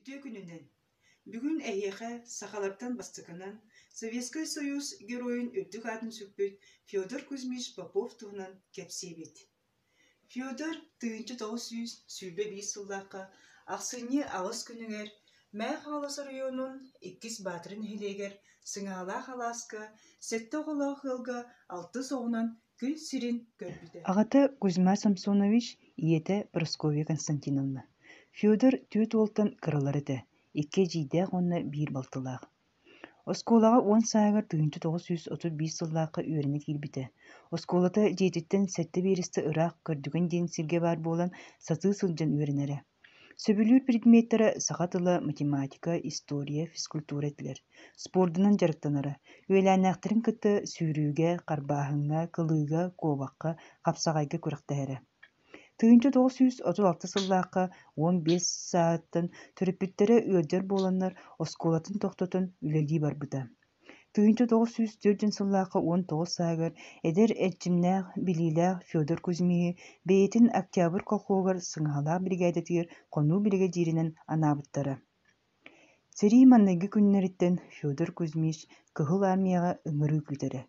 Ütüö gününden. Бүгүн эйэхэ сахалартан бастыкынан Советский Союз героин үрдүк атын сүппүт Федор Кузьмич Попов туһунан кепсиэбит. Федор тыынчы 900 сүүбэ биис сыллаакка ахсыынньы аҕыс күнүҥэр Мэх Алас районун иккис баатырын эхилээгэр сыҥаалаах алааска сэттэ оҕолоох ыалга 6 соҕунан күл сирин көрбүтэ. Аҕата Кузьма Самсонович ийэтэ Прасковья Константиновна. Федор түүт уолтан кырылар этэ. Икке жийдээх онна биир балтылаах. Оскуолаға 10 саагар тыынчы 935 сыллааққа үөріне киирбите. Оскуолата жейтиттен сетте берісті ыраақ көрдүгөн дең сирге бар болан сатыы сылжан үөрінері. Сөбүлүүр предметтері сахатыла математика, история, физкультура этилер. Спордунан жарыктанары. Үөләнәқтірін кытты сүүрүүгэ, қарбааһыңга, кылыыга, куобаққа, қапсағайга күрәқтәһәрі. Тыынчы 936 сыллааққа 15 сааттан төрөппүттері үөрдер боланнар оскуолатын тохтотун үлэлии барбыта. Тыынчы 904 сыллааққа 19 саагар эдер элчимнээх билиилээх Федор Кузьмиһи бэйэтин Октябрь колхоогар сыҥаалаах бригадатыгар хонуу бригадиринен анаабыттара. Сэрии маннайгы күннэриттэн Федор Кузьмич кыһыл армияға ыҥырыы күтэрэ.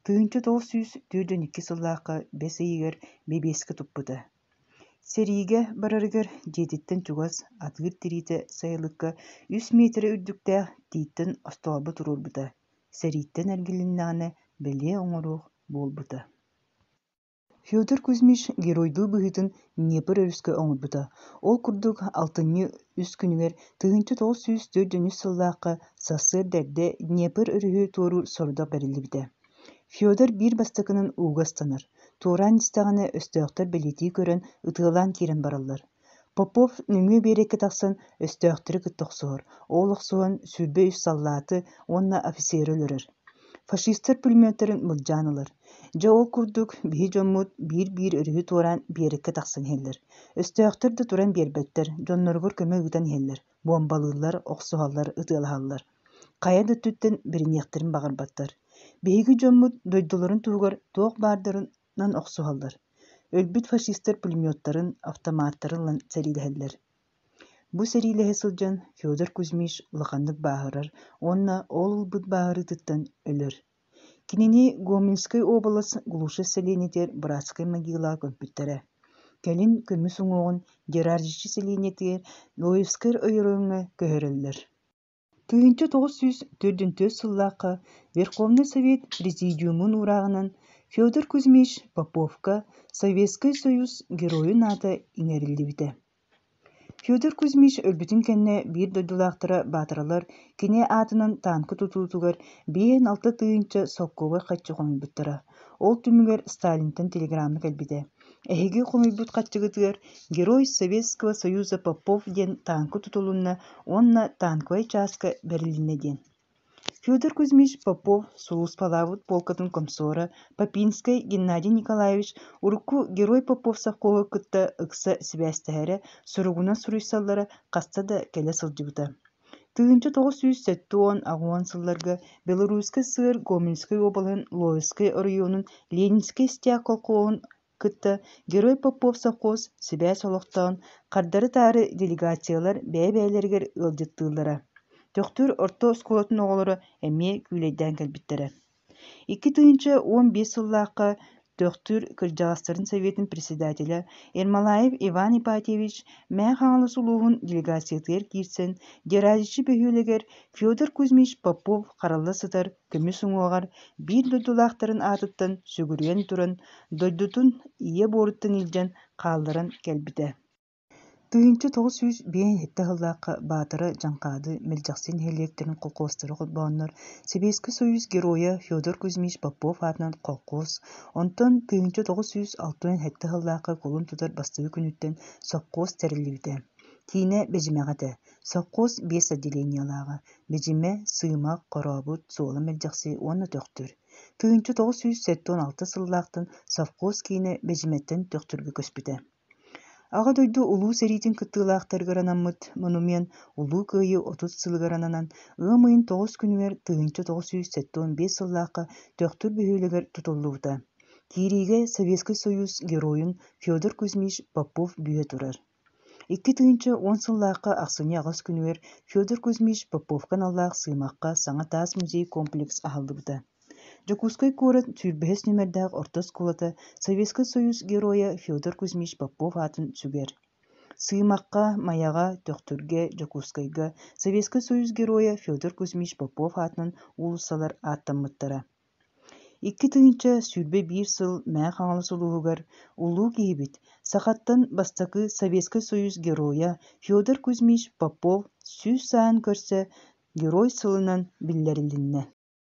Тыынчы 942 сыллааққа 5 ыйыгар бебеске туппута. Сериге барарыгар жетиттен чугас атыыр тирите сайылыкка 3 метр үрдүктээх тииттен остолбу турурбута. Сериттен эргилиннэҕинэ белие оҥоруох буолбута. Федор Кузьмич геройдуу быһытын Днепр өрүскө оҥорбута. Ол курдук 6 үс күнүгэр тыынчы 904 сыллааққа сассыыр дэрдэ Днепр өрүһү туору сордо берилибите. Федор биир бастакынан уугастанар. Туораан истэҕинэ өстөөхтөр белетии көрөн ытыалаан киирэн бараллар. Попов нүҥүө биэрэкке тахсан өстөөхтөрү кыттохсуһар. Ол охсуһан сүүрбэ үс саллааты уонна офицеры өлөрөр. Фашисттар пулеметтарын мылдьаанылар. Дьэ ол курдук биһи дьоммут биир өрүһү туораан биэрэкке тахсан иһэллэр. Өстөөхтөр да туран биэрбэттэр, дьонноргор көмө ыытан иһэллэр. Бомбалыылар, охсуһаллар, ытыалаһаллар. Хая дөттүттэн бириниэхтерин баҕарбаттар. Биһиги дьоммут дойдуларын туһугар туох баардарынан охсуһаллар. Өлбүт фашисттар пулеметтарын, автоматтарылан сэрилэһэллэр. Бу сэрилэһэ сылдьан Федор Кузьмич улаханнык бааһырар, уонна ол ылбыт бааһырытыттан өлөр. Кинини Гомельской область Глуша селениетер Братская могила көмпүттэрэ. Кэлин көмүс уҥуоҕун Герардичи селениетер Лоевскер ойорооҥҥа көһөрөллөр. Тыынчы 904 сыллааққа Верховный Совет Президиумун ураагынан Федор Кузьмич Поповка Советский Союз геройын ата иҥэриллибите. Федор Кузьмич өлбүтүн кэннэ биир дойдулаахтара баатыралар кине аатынан таанкы тутуутугар биээн 6 тыынча солкуогар хаччы хомуйбуттара. Ол түмүгэр Сталинтан телеграмма кэлбите. Эһиги хомуйбут хаччыгытыгар Герой Советского Союза Попов диэн таанкы тутулунна уонна таанкыай чааска берилинне диэн. Федор Кузьмич Попов Сулус Палавут полкатын комсора Попинской Геннадий Николаевич урукку Герой Попов сахкоого кытта ыкса сибээстэһэрэ суругуна суруйсаллара хаста да кэлэ сылдьыбыта. Тыынчы 907 агуон сылларга Белорусска сыар Гомельской обалын Лоевской районун Ленинский стяг колхоон кытта Герой Попов сахкоос сибээс олохтоон кардары таары делегациялар бээ-бээлэригэр ылдьыттыыллара. Төхтүр орто оскуолатын оҕолоро эмиэ күлэйдээн кэлбиттэрэ. 2 тыынча 15 сыллааққа Төхтүр Кырдьаҕастарын Советин председателя Ермолаев Иван Ипатьевич Мэх Алас улуухун делегациятыгар киирсэн Герардичи бөһүөлэгэр Федор Кузьмич Попов харалла сытар көмүс уҥуоҕар биир дойдулаахтарын аатыттан сүгүрүөн туран дойдутун ийэ буоруттан илдьэн хаалларан кэлбитэ. Тыынчы 905 хыллааққа баатыры Жанқады Мэлдьахсин хелиектерин колхозтары хотбооннор Советский Союз героя Федор Кузьмич Попов атынан колхоз, онтон тыынчы 906 хыллааққа колун тутар бастыгы күнүттен совхоз терилибите. Тиине бежимэҕэтэ, совхоз 5 отделениялаага, бежиме сыымак, коробут, суола Мэлдьахси уонна Төхтүр. Тыынчы 976 сыллаақтан совхоз киине бежиметтен Төхтүргө көспүтэ. Аға дойду улуу сериитин кыттыылаахтарыгаранаммыт монумен улуу кыайы 30 сылыгарананан ыамыйын 9 күнүгэр тыынчы 975 сыллааққа Төхтүр бөһүөлэгэр тутуллуута. Киириге Советский Союз геройын Федор Кузьмич Попов бүйө турар. Икки тыынча 10 сыллааққа ақсыны аҕыс күнүөр Федор Кузьмич Поповкан аллаах сыымаққа Саҥа Таас музей комплекс аһаллыбыта. Жокускай куорат сүүрбэһэс нүмэрдээх орто скулата Советский Союз героя Федор Кузьмич Попов атын сүгэр. Сыымаққа, маяға, төхтүргэ, Жокускайга Советский Союз героя Федор Кузьмич Попов атынан улуссалар аттаммыттара. Икки тыынча сүүрбэ биир сыл мээх аҥала сулуугар улуу киһибит сахаттан бастакы Советский Союз героя Федор Кузьмич Попов сүүс саан көрсө герой сылынан биллэрилиннэ.